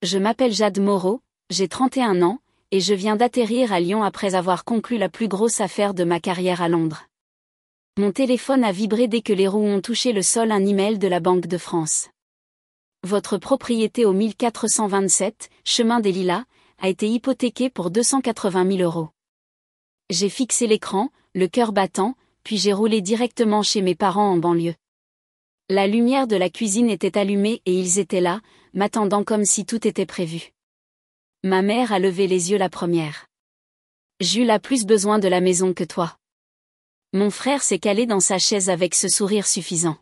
Je m'appelle Jade Moreau, j'ai 31 ans, et je viens d'atterrir à Lyon après avoir conclu la plus grosse affaire de ma carrière à Londres. Mon téléphone a vibré dès que les roues ont touché le sol, un email de la Banque de France. Votre propriété au 1427, chemin des Lilas, a été hypothéquée pour 280 000 €. J'ai fixé l'écran, le cœur battant, puis j'ai roulé directement chez mes parents en banlieue. La lumière de la cuisine était allumée et ils étaient là, m'attendant comme si tout était prévu. Ma mère a levé les yeux la première. Jules a plus besoin de la maison que toi. Mon frère s'est calé dans sa chaise avec ce sourire suffisant.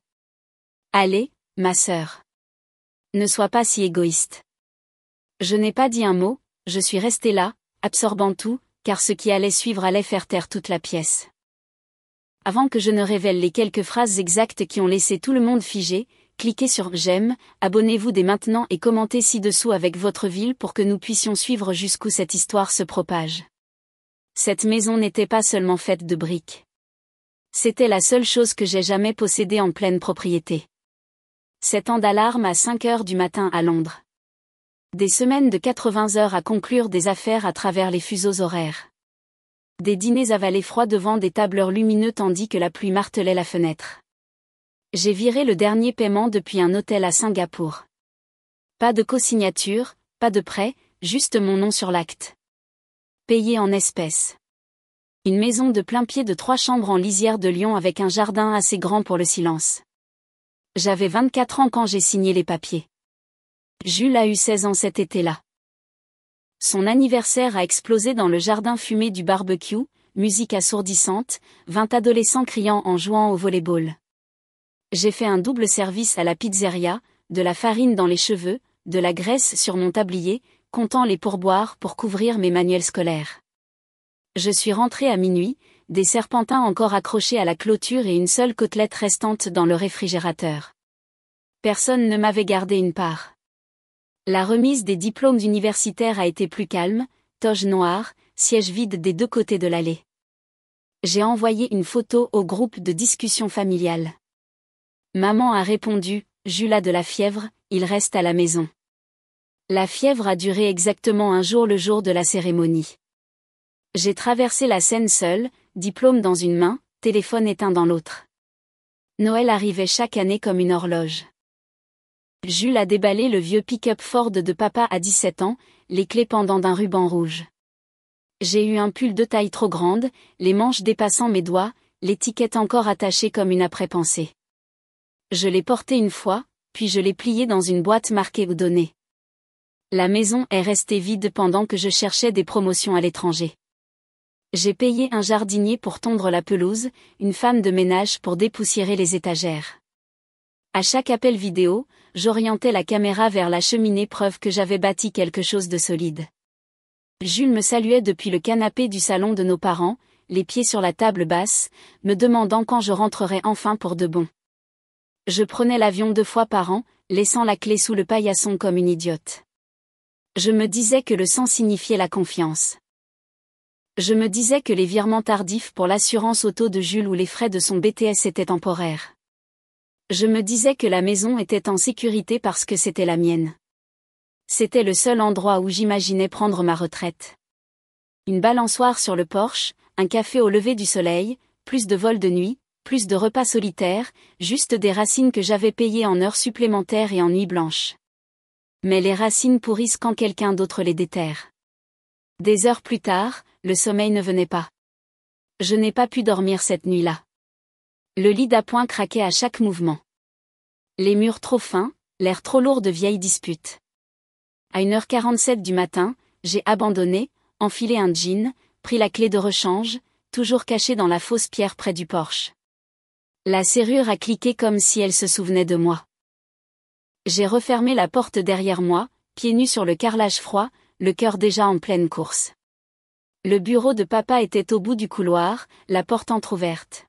Allez, ma sœur. Ne sois pas si égoïste. Je n'ai pas dit un mot, je suis restée là, absorbant tout, car ce qui allait suivre allait faire taire toute la pièce. Avant que je ne révèle les quelques phrases exactes qui ont laissé tout le monde figé, cliquez sur « J'aime », abonnez-vous dès maintenant et commentez ci-dessous avec votre ville pour que nous puissions suivre jusqu'où cette histoire se propage. Cette maison n'était pas seulement faite de briques. C'était la seule chose que j'ai jamais possédée en pleine propriété. 7 ans d'alarme à 5 heures du matin à Londres. Des semaines de 80 heures à conclure des affaires à travers les fuseaux horaires. Des dîners avalés froids devant des tableurs lumineux tandis que la pluie martelait la fenêtre. J'ai viré le dernier paiement depuis un hôtel à Singapour. Pas de co-signature, pas de prêt, juste mon nom sur l'acte. Payé en espèces. Une maison de plein pied de 3 chambres en lisière de Lyon avec un jardin assez grand pour le silence. J'avais 24 ans quand j'ai signé les papiers. Jules a eu 16 ans cet été-là. Son anniversaire a explosé dans le jardin fumé du barbecue, musique assourdissante, 20 adolescents criant en jouant au volley-ball. J'ai fait un double service à la pizzeria, de la farine dans les cheveux, de la graisse sur mon tablier, comptant les pourboires pour couvrir mes manuels scolaires. Je suis rentrée à minuit, des serpentins encore accrochés à la clôture et une seule côtelette restante dans le réfrigérateur. Personne ne m'avait gardé une part. La remise des diplômes universitaires a été plus calme, toge noire, siège vide des deux côtés de l'allée. J'ai envoyé une photo au groupe de discussion familiale. Maman a répondu, Jules a de la fièvre, il reste à la maison. La fièvre a duré exactement un jour, le jour de la cérémonie. J'ai traversé la scène seule, diplôme dans une main, téléphone éteint dans l'autre. Noël arrivait chaque année comme une horloge. Jules a déballé le vieux pick-up Ford de papa à 17 ans, les clés pendant d'un ruban rouge. J'ai eu un pull de taille trop grande, les manches dépassant mes doigts, l'étiquette encore attachée comme une après-pensée. Je l'ai porté une fois, puis je l'ai plié dans une boîte marquée ou donnée. La maison est restée vide pendant que je cherchais des promotions à l'étranger. J'ai payé un jardinier pour tondre la pelouse, une femme de ménage pour dépoussiérer les étagères. À chaque appel vidéo, j'orientais la caméra vers la cheminée, preuve que j'avais bâti quelque chose de solide. Jules me saluait depuis le canapé du salon de nos parents, les pieds sur la table basse, me demandant quand je rentrerais enfin pour de bon. Je prenais l'avion 2 fois par an, laissant la clé sous le paillasson comme une idiote. Je me disais que le sang signifiait la confiance. Je me disais que les virements tardifs pour l'assurance auto de Jules ou les frais de son BTS étaient temporaires. Je me disais que la maison était en sécurité parce que c'était la mienne. C'était le seul endroit où j'imaginais prendre ma retraite. Une balançoire sur le porche, un café au lever du soleil, plus de vols de nuit, plus de repas solitaires, juste des racines que j'avais payées en heures supplémentaires et en nuits blanches. Mais les racines pourrissent quand quelqu'un d'autre les déterre. Des heures plus tard, le sommeil ne venait pas. Je n'ai pas pu dormir cette nuit-là. Le lit d'appoint craquait à chaque mouvement. Les murs trop fins, l'air trop lourd de vieilles disputes. À 1h47 du matin, j'ai abandonné, enfilé un jean, pris la clé de rechange, toujours cachée dans la fausse pierre près du porche. La serrure a cliqué comme si elle se souvenait de moi. J'ai refermé la porte derrière moi, pieds nus sur le carrelage froid, le cœur déjà en pleine course. Le bureau de papa était au bout du couloir, la porte entr'ouverte.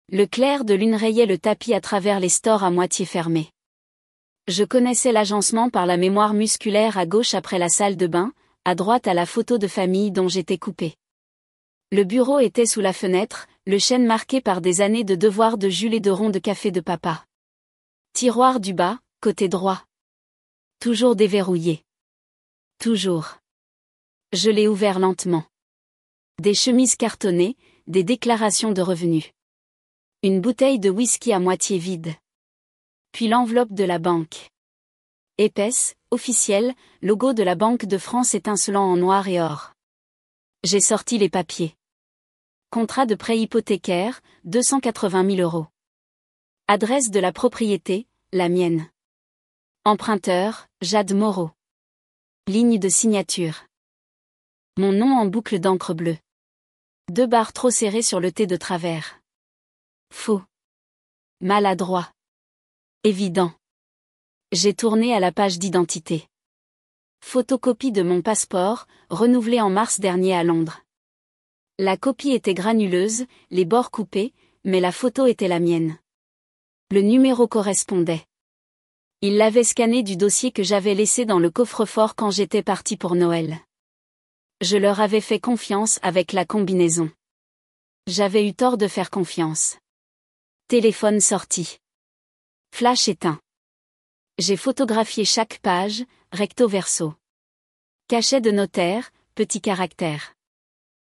Le clair de lune rayait le tapis à travers les stores à moitié fermés. Je connaissais l'agencement par la mémoire musculaire, à gauche après la salle de bain, à droite à la photo de famille dont j'étais coupée. Le bureau était sous la fenêtre, le chêne marqué par des années de devoirs de Jules et de ronds de café de papa. Tiroir du bas, côté droit. Toujours déverrouillé. Toujours. Je l'ai ouvert lentement. Des chemises cartonnées, des déclarations de revenus. Une bouteille de whisky à moitié vide. Puis l'enveloppe de la banque. Épaisse, officielle, logo de la Banque de France étincelant en noir et or. J'ai sorti les papiers. Contrat de prêt hypothécaire, 280 000 €. Adresse de la propriété, la mienne. Emprunteur, Jade Moreau. Ligne de signature. Mon nom en boucle d'encre bleue. 2 barres trop serrées sur le T de travers. Faux. Maladroit. Évident. J'ai tourné à la page d'identité. Photocopie de mon passeport, renouvelé en mars dernier à Londres. La copie était granuleuse, les bords coupés, mais la photo était la mienne. Le numéro correspondait. Il l'avait scanné du dossier que j'avais laissé dans le coffre-fort quand j'étais parti pour Noël. Je leur avais fait confiance avec la combinaison. J'avais eu tort de faire confiance. Téléphone sorti. Flash éteint. J'ai photographié chaque page, recto verso. Cachet de notaire, petit caractère.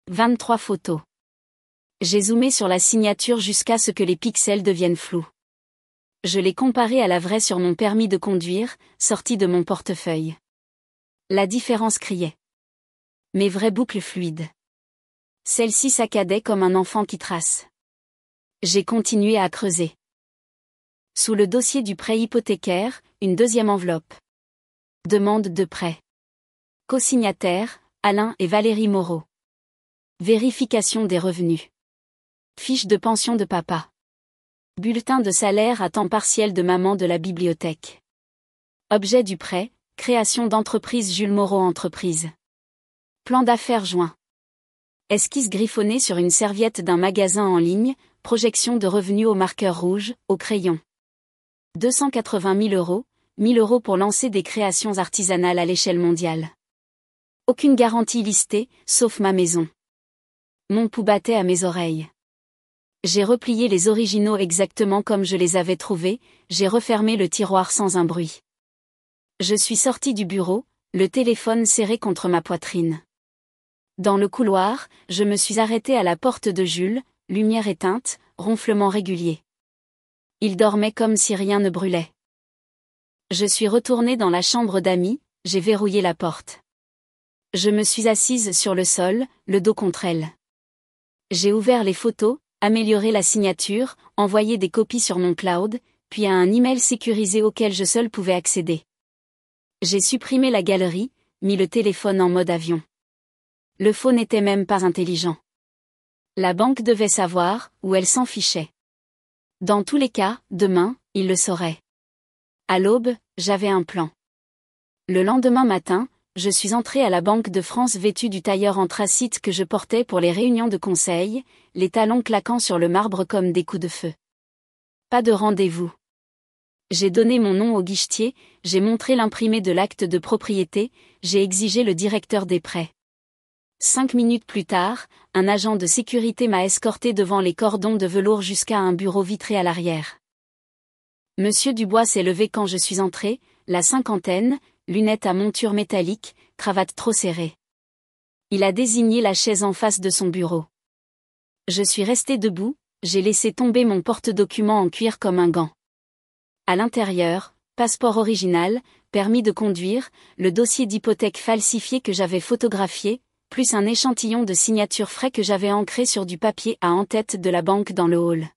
23 photos. J'ai zoomé sur la signature jusqu'à ce que les pixels deviennent flous. Je l'ai comparé à la vraie sur mon permis de conduire, sorti de mon portefeuille. La différence criait. Mes vraies boucles fluides. Celle-ci saccadait comme un enfant qui trace. J'ai continué à creuser. Sous le dossier du prêt hypothécaire, une deuxième enveloppe. Demande de prêt. Co-signataires, Alain et Valérie Moreau. Vérification des revenus. Fiche de pension de papa. Bulletin de salaire à temps partiel de maman de la bibliothèque. Objet du prêt, création d'entreprise Jules Moreau Entreprise. Plan d'affaires joint. Esquisse griffonnée sur une serviette d'un magasin en ligne, projection de revenus au marqueur rouge, au crayon. 280 000 €, 1 000 € pour lancer des créations artisanales à l'échelle mondiale. Aucune garantie listée, sauf ma maison. Mon pouls battait à mes oreilles. J'ai replié les originaux exactement comme je les avais trouvés, j'ai refermé le tiroir sans un bruit. Je suis sorti du bureau, le téléphone serré contre ma poitrine. Dans le couloir, je me suis arrêté à la porte de Jules, lumière éteinte, ronflement régulier. Il dormait comme si rien ne brûlait. Je suis retourné dans la chambre d'amis, j'ai verrouillé la porte. Je me suis assise sur le sol, le dos contre elle. J'ai ouvert les photos, amélioré la signature, envoyé des copies sur mon cloud, puis à un email sécurisé auquel je seul pouvais accéder. J'ai supprimé la galerie, mis le téléphone en mode avion. Le faux n'était même pas intelligent. La banque devait savoir, ou elle s'en fichait. Dans tous les cas, demain, il le saurait. À l'aube, j'avais un plan. Le lendemain matin, je suis entré à la Banque de France vêtu du tailleur anthracite que je portais pour les réunions de conseil, les talons claquant sur le marbre comme des coups de feu. Pas de rendez-vous. J'ai donné mon nom au guichetier, j'ai montré l'imprimé de l'acte de propriété, j'ai exigé le directeur des prêts. 5 minutes plus tard, un agent de sécurité m'a escorté devant les cordons de velours jusqu'à un bureau vitré à l'arrière. Monsieur Dubois s'est levé quand je suis entré, la cinquantaine, lunettes à monture métallique, cravate trop serrée. Il a désigné la chaise en face de son bureau. Je suis resté debout, j'ai laissé tomber mon porte-documents en cuir comme un gant. À l'intérieur, passeport original, permis de conduire, le dossier d'hypothèque falsifié que j'avais photographié, plus un échantillon de signature frais que j'avais ancré sur du papier à en-tête de la banque dans le hall.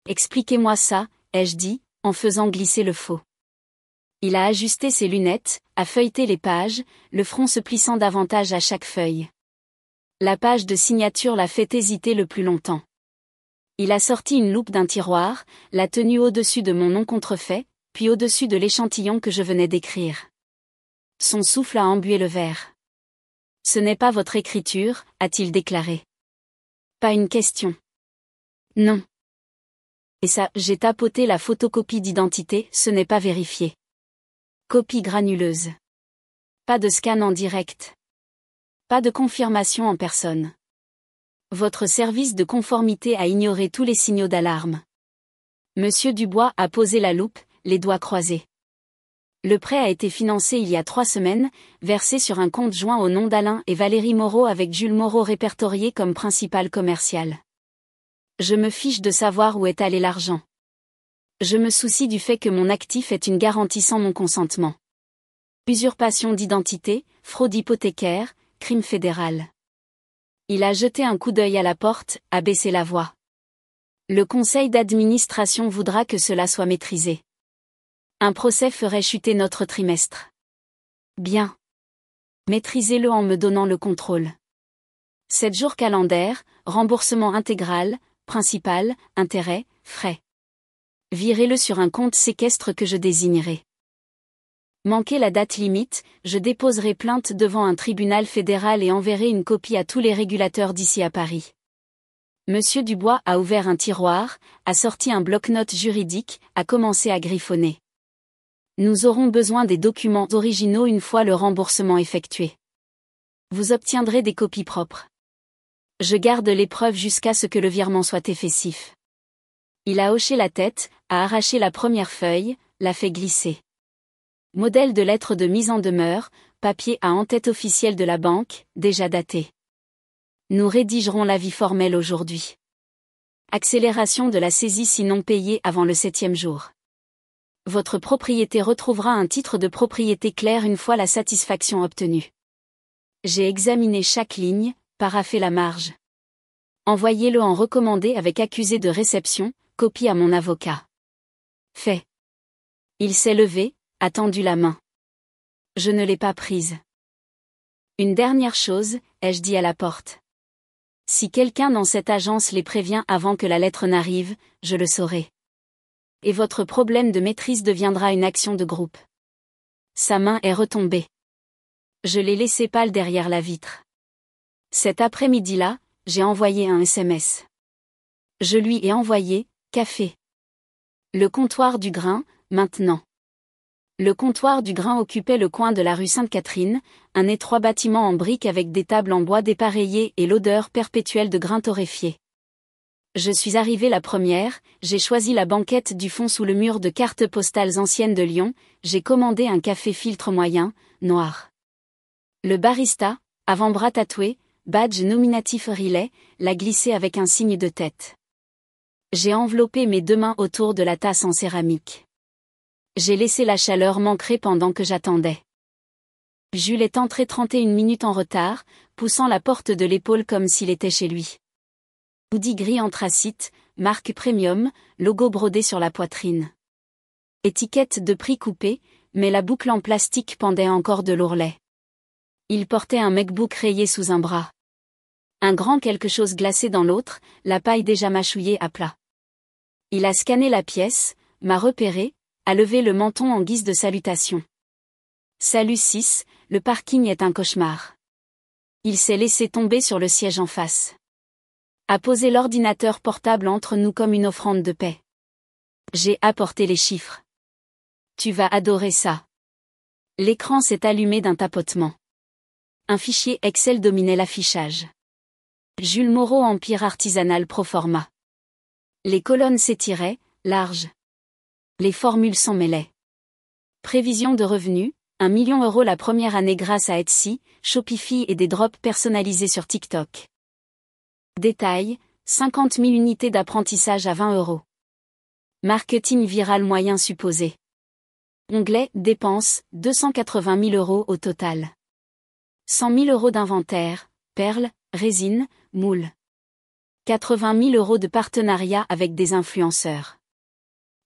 Expliquez-moi ça, ai-je dit, en faisant glisser le faux. Il a ajusté ses lunettes, a feuilleté les pages, le front se plissant davantage à chaque feuille. La page de signature l'a fait hésiter le plus longtemps. Il a sorti une loupe d'un tiroir, l'a tenue au-dessus de mon nom contrefait, puis au-dessus de l'échantillon que je venais d'écrire. Son souffle a embué le verre. « Ce n'est pas votre écriture », a-t-il déclaré. Pas une question. Non. Et ça, j'ai tapoté la photocopie d'identité, ce n'est pas vérifié. Copie granuleuse. Pas de scan en direct. Pas de confirmation en personne. Votre service de conformité a ignoré tous les signaux d'alarme. Monsieur Dubois a posé la loupe, les doigts croisés. Le prêt a été financé il y a 3 semaines, versé sur un compte joint au nom d'Alain et Valérie Moreau avec Jules Moreau répertorié comme principal commercial. Je me fiche de savoir où est allé l'argent. Je me soucie du fait que mon actif est une garantie sans mon consentement. Usurpation d'identité, fraude hypothécaire, crime fédéral. Il a jeté un coup d'œil à la porte, a baissé la voix. Le conseil d'administration voudra que cela soit maîtrisé. Un procès ferait chuter notre trimestre. Bien. Maîtrisez-le en me donnant le contrôle. 7 jours calendaire, remboursement intégral, principal, intérêt, frais. Virez-le sur un compte séquestre que je désignerai. Manquez la date limite, je déposerai plainte devant un tribunal fédéral et enverrai une copie à tous les régulateurs d'ici à Paris. Monsieur Dubois a ouvert un tiroir, a sorti un bloc-notes juridique, a commencé à griffonner. Nous aurons besoin des documents originaux une fois le remboursement effectué. Vous obtiendrez des copies propres. Je garde les preuves jusqu'à ce que le virement soit effectif. Il a hoché la tête, a arraché la première feuille, l'a fait glisser. Modèle de lettre de mise en demeure, papier à en-tête officielle de la banque, déjà daté. Nous rédigerons l'avis formel aujourd'hui. Accélération de la saisie si non payée avant le 7e jour. Votre propriété retrouvera un titre de propriété clair une fois la satisfaction obtenue. J'ai examiné chaque ligne, paraphé la marge. Envoyez-le en recommandé avec accusé de réception, copie à mon avocat. Fait. Il s'est levé, a tendu la main. Je ne l'ai pas prise. Une dernière chose, ai-je dit à la porte. Si quelqu'un dans cette agence les prévient avant que la lettre n'arrive, je le saurai. Et votre problème de maîtrise deviendra une action de groupe. Sa main est retombée. Je l'ai laissé pâle derrière la vitre. Cet après-midi-là, j'ai envoyé un SMS. Je lui ai envoyé « Café ». Le comptoir du grain, maintenant. Le comptoir du grain occupait le coin de la rue Sainte-Catherine, un étroit bâtiment en briques avec des tables en bois dépareillées et l'odeur perpétuelle de grain torréfié. Je suis arrivée la première, j'ai choisi la banquette du fond sous le mur de cartes postales anciennes de Lyon, j'ai commandé un café filtre moyen, noir. Le barista, avant-bras tatoué, badge nominatif relais, l'a glissé avec un signe de tête. J'ai enveloppé mes 2 mains autour de la tasse en céramique. J'ai laissé la chaleur m'ancrer pendant que j'attendais. Jules est entré 31 minutes en retard, poussant la porte de l'épaule comme s'il était chez lui. Hoodie gris anthracite, marque premium, logo brodé sur la poitrine. Étiquette de prix coupée, mais la boucle en plastique pendait encore de l'ourlet. Il portait un MacBook rayé sous un bras. Un grand quelque chose glacé dans l'autre, la paille déjà mâchouillée à plat. Il a scanné la pièce, m'a repéré, a levé le menton en guise de salutation. Salut 6, le parking est un cauchemar. Il s'est laissé tomber sur le siège en face. A posé l'ordinateur portable entre nous comme une offrande de paix. J'ai apporté les chiffres. Tu vas adorer ça. L'écran s'est allumé d'un tapotement. Un fichier Excel dominait l'affichage. Jules Moreau Empire artisanal proforma. Les colonnes s'étiraient, larges. Les formules s'en mêlaient. Prévision de revenus, 1 million € la première année grâce à Etsy, Shopify et des drops personnalisés sur TikTok. Détail, 50 000 unités d'apprentissage à 20 €. Marketing viral moyen supposé. Onglet, dépenses, 280 000 € au total. 100 000 € d'inventaire, perles, résine, moules. 80 000 € de partenariat avec des influenceurs.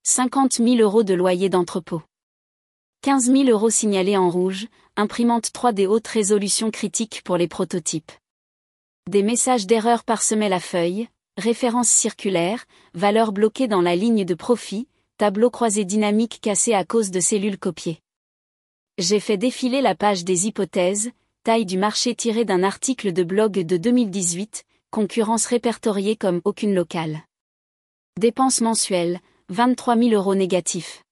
50 000 € de loyer d'entrepôt. 15 000 € signalés en rouge, imprimante 3D haute résolution critique pour les prototypes. Des messages d'erreur parsemaient la feuille, références circulaires, valeurs bloquées dans la ligne de profit, tableau croisé dynamique cassé à cause de cellules copiées. J'ai fait défiler la page des hypothèses, taille du marché tirée d'un article de blog de 2018, concurrence répertoriée comme aucune locale. Dépenses mensuelles, 23 000 € négatifs.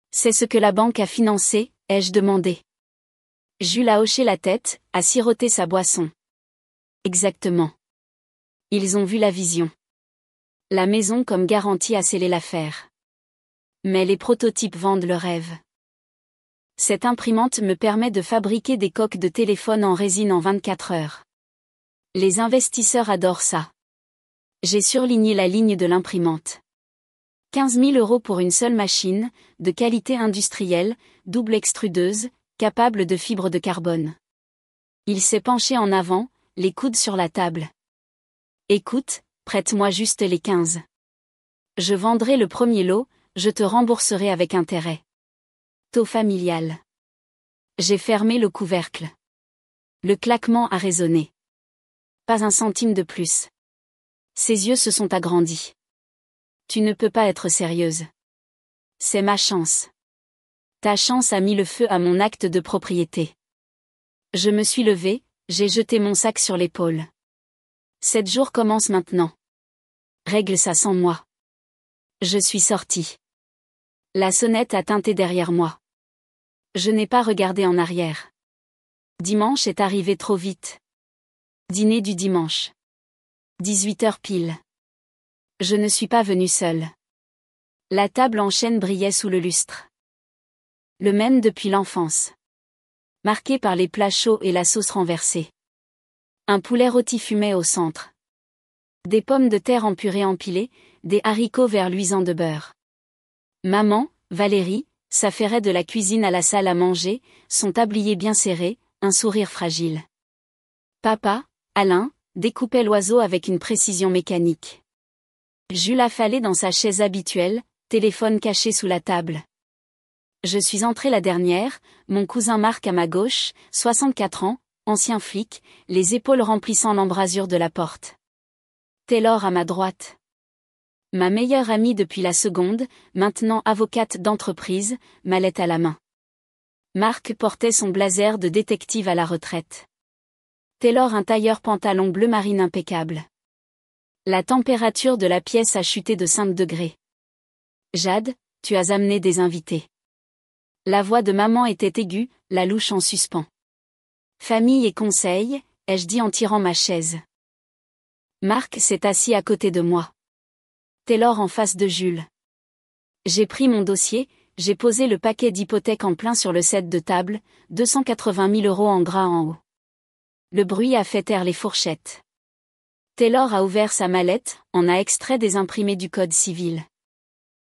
C'est ce que la banque a financé, ai-je demandé. Jules a hoché la tête, a siroté sa boisson. Exactement. Ils ont vu la vision. La maison comme garantie a scellé l'affaire. Mais les prototypes vendent le rêve. Cette imprimante me permet de fabriquer des coques de téléphone en résine en 24 heures. Les investisseurs adorent ça. J'ai surligné la ligne de l'imprimante. 15 000 € pour une seule machine, de qualité industrielle, double extrudeuse, capable de fibre de carbone. Il s'est penché en avant, les coudes sur la table. Écoute, prête-moi juste les 15. Je vendrai le premier lot, je te rembourserai avec intérêt. Taux familial. J'ai fermé le couvercle. Le claquement a résonné. Pas un centime de plus. Ses yeux se sont agrandis. Tu ne peux pas être sérieuse. C'est ma chance. Ta chance a mis le feu à mon acte de propriété. Je me suis levée, j'ai jeté mon sac sur l'épaule. 7 jours commencent maintenant. Règle ça sans moi. Je suis sortie. La sonnette a tinté derrière moi. Je n'ai pas regardé en arrière. Dimanche est arrivé trop vite. Dîner du dimanche. 18h pile. Je ne suis pas venue seule. La table en chêne brillait sous le lustre. Le même depuis l'enfance. Marqué par les plats chauds et la sauce renversée. Un poulet rôti fumait au centre. Des pommes de terre en purée empilées, des haricots verts luisants de beurre. Maman, Valérie, s'affairait de la cuisine à la salle à manger, son tablier bien serré, un sourire fragile. Papa, Alain, découpait l'oiseau avec une précision mécanique. Jules affalé dans sa chaise habituelle, téléphone caché sous la table. Je suis entrée la dernière, mon cousin Marc à ma gauche, 64 ans, ancien flic, les épaules remplissant l'embrasure de la porte. Taylor à ma droite. Ma meilleure amie depuis la seconde, maintenant avocate d'entreprise, mallette à la main. Marc portait son blazer de détective à la retraite. Taylor un tailleur pantalon bleu marine impeccable. La température de la pièce a chuté de 5 degrés. Jade, tu as amené des invités. La voix de maman était aiguë, la louche en suspens. Famille et conseil, ai-je dit en tirant ma chaise. Marc s'est assis à côté de moi. Taylor en face de Jules. J'ai pris mon dossier, j'ai posé le paquet d'hypothèques en plein sur le set de table, 280 000 € en gras en haut. Le bruit a fait taire les fourchettes. Taylor a ouvert sa mallette, en a extrait des imprimés du Code civil.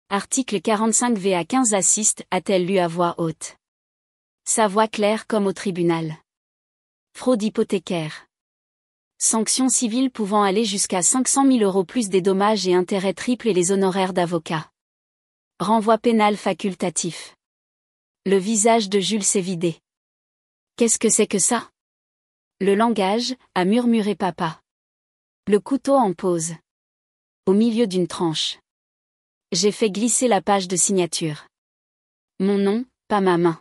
Article 45 VA 15 assiste, a-t-elle lu à voix haute. Sa voix claire comme au tribunal. Fraude hypothécaire. Sanctions civiles pouvant aller jusqu'à 500 000 € plus des dommages et intérêts triples et les honoraires d'avocat. Renvoi pénal facultatif. Le visage de Jules s'est vidé. Qu'est-ce que c'est que ça? Le langage, a murmuré papa. Le couteau en pose. Au milieu d'une tranche. J'ai fait glisser la page de signature. Mon nom, pas ma main.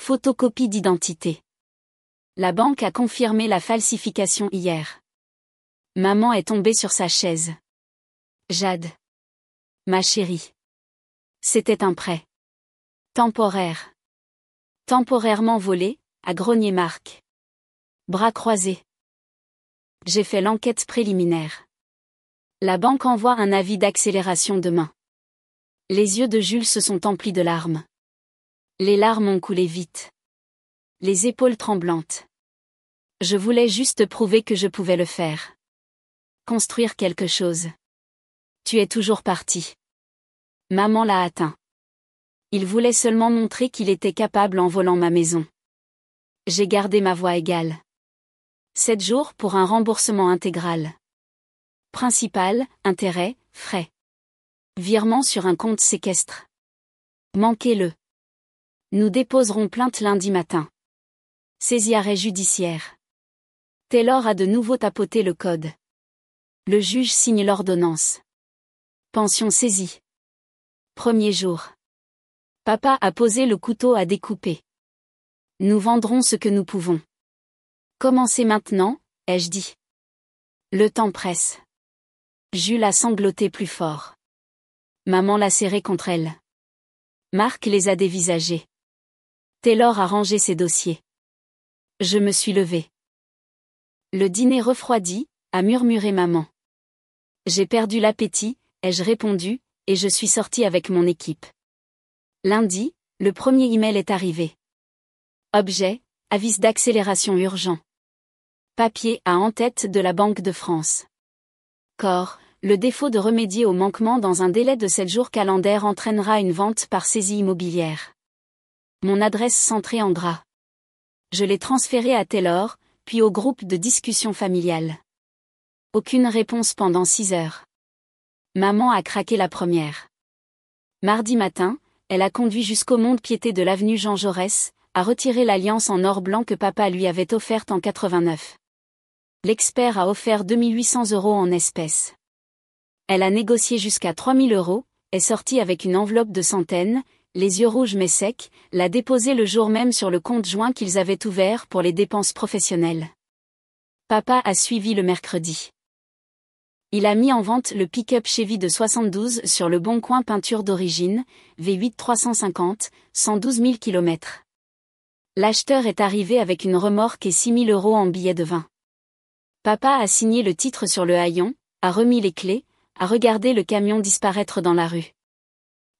Photocopie d'identité. La banque a confirmé la falsification hier. Maman est tombée sur sa chaise. Jade. Ma chérie. C'était un prêt. Temporaire. Temporairement volé, a grogné Marc. Bras croisés. J'ai fait l'enquête préliminaire. La banque envoie un avis d'accélération demain. Les yeux de Jules se sont emplis de larmes. Les larmes ont coulé vite. Les épaules tremblantes. Je voulais juste prouver que je pouvais le faire. Construire quelque chose. Tu es toujours parti. Maman l'a atteint. Il voulait seulement montrer qu'il était capable en volant ma maison. J'ai gardé ma voix égale. 7 jours pour un remboursement intégral. Principal, intérêt, frais. Virement sur un compte séquestre. Manquez-le. Nous déposerons plainte lundi matin. Saisie arrêt judiciaire. Taylor a de nouveau tapoté le code. Le juge signe l'ordonnance. Pension saisie. Premier jour. Papa a posé le couteau à découper. Nous vendrons ce que nous pouvons. Commencez maintenant, ai-je dit. Le temps presse. Jules a sangloté plus fort. Maman l'a serré contre elle. Marc les a dévisagés. Taylor a rangé ses dossiers. Je me suis levée. Le dîner refroidi, a murmuré maman. J'ai perdu l'appétit, ai-je répondu, et je suis sortie avec mon équipe. Lundi, le premier email est arrivé. Objet, avis d'accélération urgent. Papier à en-tête de la Banque de France. Corps, le défaut de remédier au manquement dans un délai de 7 jours calendaires entraînera une vente par saisie immobilière. Mon adresse centrée en gras. Je l'ai transférée à Taylor, puis au groupe de discussion familiale. Aucune réponse pendant 6 heures. Maman a craqué la première. Mardi matin, elle a conduit jusqu'au mont-de-piété de l'avenue Jean Jaurès, a retiré l'alliance en or blanc que papa lui avait offerte en 89. L'expert a offert 2800 € en espèces. Elle a négocié jusqu'à 3000 €, est sortie avec une enveloppe de centaines, les yeux rouges mais secs, l'a déposée le jour même sur le compte joint qu'ils avaient ouvert pour les dépenses professionnelles. Papa a suivi le mercredi. Il a mis en vente le pick-up Chevy de 72 sur le Bon Coin peinture d'origine, V8 350, 112 000 km. L'acheteur est arrivé avec une remorque et 6 000 € en billets de vin. Papa a signé le titre sur le haillon, a remis les clés, a regardé le camion disparaître dans la rue.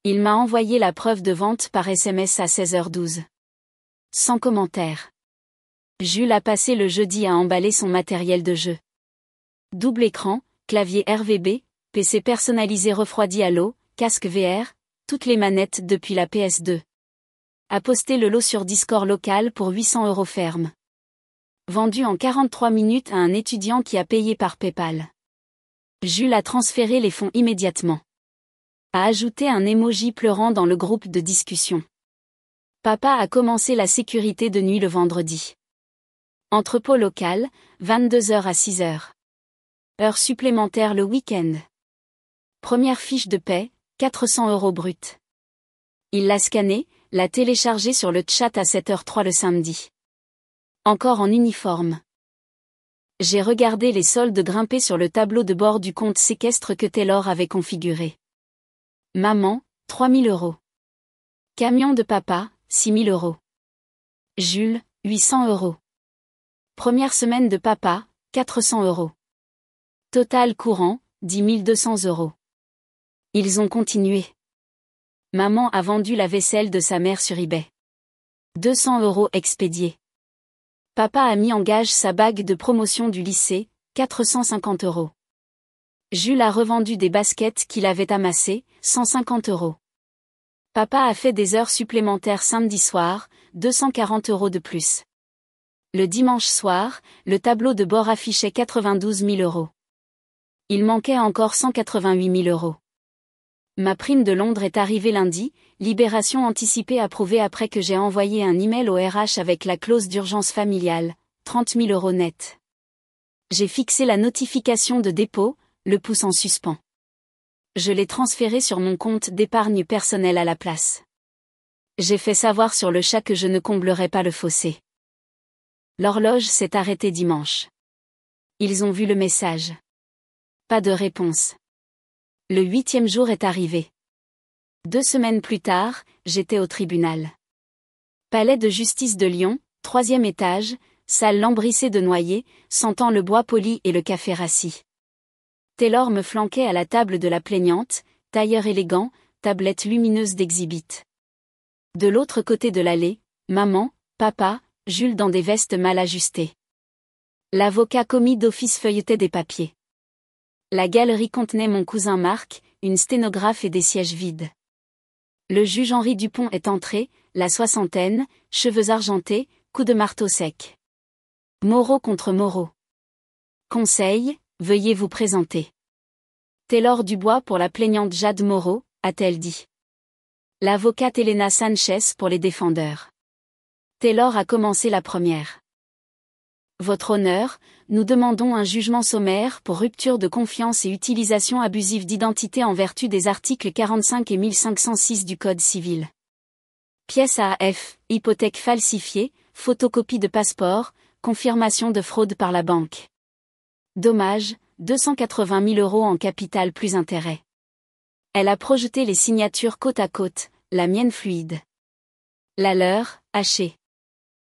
Il m'a envoyé la preuve de vente par SMS à 16h12. Sans commentaire. Jules a passé le jeudi à emballer son matériel de jeu. Double écran, clavier RVB, PC personnalisé refroidi à l'eau, casque VR, toutes les manettes depuis la PS2. A posté le lot sur Discord local pour 800 € ferme. Vendu en 43 minutes à un étudiant qui a payé par PayPal. Jules a transféré les fonds immédiatement. A ajouté un emoji pleurant dans le groupe de discussion. Papa a commencé la sécurité de nuit le vendredi. Entrepôt local, 22h à 6h. Heures supplémentaires le week-end. Première fiche de paie, 400 € brut. Il l'a scannée, l'a téléchargée sur le chat à 7h03 le samedi. Encore en uniforme. J'ai regardé les soldes grimper sur le tableau de bord du compte séquestre que Taylor avait configuré. Maman, 3000 €. Camion de papa, 6000 €. Jules, 800 €. Première semaine de papa, 400 €. Total courant, 10 200 €. Ils ont continué. Maman a vendu la vaisselle de sa mère sur eBay. 200 € expédiés. Papa a mis en gage sa bague de promotion du lycée, 450 €. Jules a revendu des baskets qu'il avait amassées, 150 €. Papa a fait des heures supplémentaires samedi soir, 240 € de plus. Le dimanche soir, le tableau de bord affichait 92 000 €. Il manquait encore 188 000 €. Ma prime de Londres est arrivée lundi, libération anticipée approuvée après que j'ai envoyé un email au RH avec la clause d'urgence familiale, 30 000 € net. J'ai fixé la notification de dépôt, le pouce en suspens. Je l'ai transféré sur mon compte d'épargne personnelle à la place. J'ai fait savoir sur le chat que je ne comblerai pas le fossé. L'horloge s'est arrêtée dimanche. Ils ont vu le message. Pas de réponse. Le 8e jour est arrivé. 2 semaines plus tard, j'étais au tribunal. Palais de justice de Lyon, 3e étage, salle lambrissée de noyer, sentant le bois poli et le café rassis. Taylor me flanquait à la table de la plaignante, tailleur élégant, tablette lumineuse d'exhibit. De l'autre côté de l'allée, maman, papa, Jules dans des vestes mal ajustées. L'avocat commis d'office feuilletait des papiers. La galerie contenait mon cousin Marc, une sténographe et des sièges vides. Le juge Henri Dupont est entré, la soixantaine, cheveux argentés, coup de marteau sec. Moreau contre Moreau. Conseil, veuillez vous présenter. Taylor Dubois pour la plaignante Jade Moreau, a-t-elle dit. L'avocate Elena Sanchez pour les défendeurs. Taylor a commencé la première. Votre honneur, nous demandons un jugement sommaire pour rupture de confiance et utilisation abusive d'identité en vertu des articles 45 et 1506 du Code civil. Pièce AF, hypothèque falsifiée, photocopie de passeport, confirmation de fraude par la banque. Dommage, 280 000 € en capital plus intérêt. Elle a projeté les signatures côte à côte, la mienne fluide. La leur, hachée.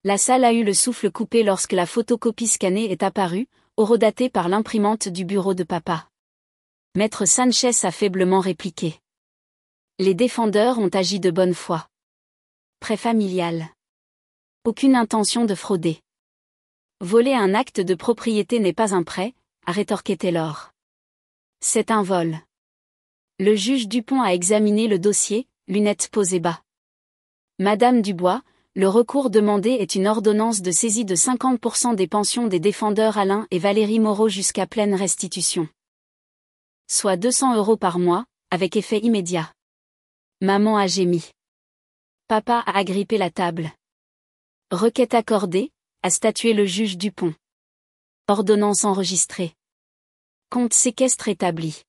La salle a eu le souffle coupé lorsque la photocopie scannée est apparue, horodatée par l'imprimante du bureau de papa. Maître Sanchez a faiblement répliqué. Les défendeurs ont agi de bonne foi. Prêt familial. Aucune intention de frauder. Voler un acte de propriété n'est pas un prêt, a rétorqué Taylor. C'est un vol. Le juge Dupont a examiné le dossier, lunettes posées bas. Madame Dubois, le recours demandé est une ordonnance de saisie de 50% des pensions des défendeurs Alain et Valérie Moreau jusqu'à pleine restitution. Soit 200 € par mois, avec effet immédiat. Maman a gémi. Papa a agrippé la table. Requête accordée, a statué le juge Dupont. Ordonnance enregistrée. Compte séquestre établi.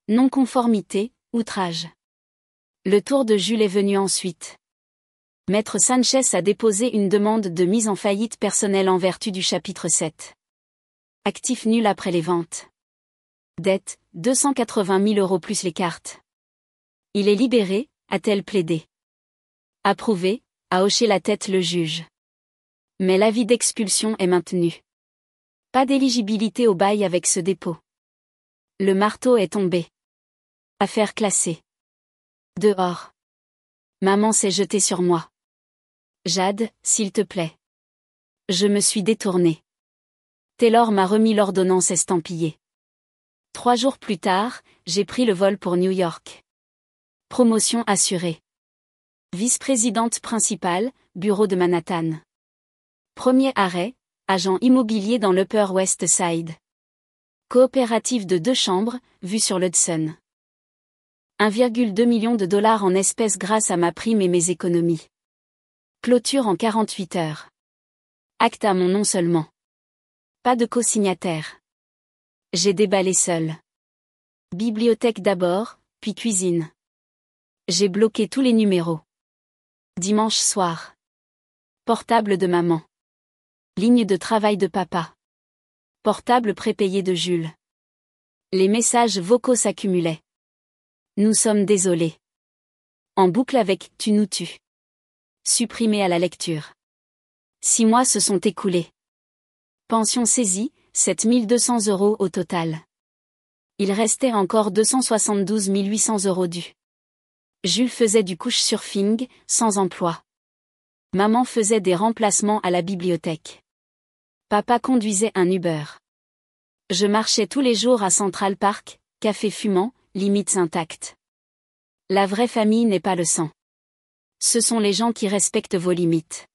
Non-conformité, outrage. Le tour de Jules est venu ensuite. Maître Sanchez a déposé une demande de mise en faillite personnelle en vertu du chapitre 7. Actif nul après les ventes. Dette, 280 000 € plus les cartes. Il est libéré, a-t-elle plaidé. Approuvé, a hoché la tête le juge. Mais l'avis d'expulsion est maintenu. Pas d'éligibilité au bail avec ce dépôt. Le marteau est tombé. Affaire classée. Dehors. Maman s'est jetée sur moi. Jade, s'il te plaît. Je me suis détournée. Taylor m'a remis l'ordonnance estampillée. 3 jours plus tard, j'ai pris le vol pour New York. Promotion assurée. Vice-présidente principale, bureau de Manhattan. Premier arrêt, agent immobilier dans l'Upper West Side. Coopérative de 2 chambres, vue sur l'Hudson. 1,2 million de dollars en espèces grâce à ma prime et mes économies. Clôture en 48 heures. Acte à mon nom seulement. Pas de co-signataire. J'ai déballé seul. Bibliothèque d'abord, puis cuisine. J'ai bloqué tous les numéros. Dimanche soir. Portable de maman. Ligne de travail de papa. Portable prépayé de Jules. Les messages vocaux s'accumulaient. Nous sommes désolés. En boucle avec « tu nous tues ». Supprimé à la lecture. 6 mois se sont écoulés. Pension saisie, 7 200 € au total. Il restait encore 272 800 € dus. Jules faisait du couchsurfing, sans emploi. Maman faisait des remplacements à la bibliothèque. Papa conduisait un Uber. Je marchais tous les jours à Central Park, café fumant, limites intactes. La vraie famille n'est pas le sang. Ce sont les gens qui respectent vos limites.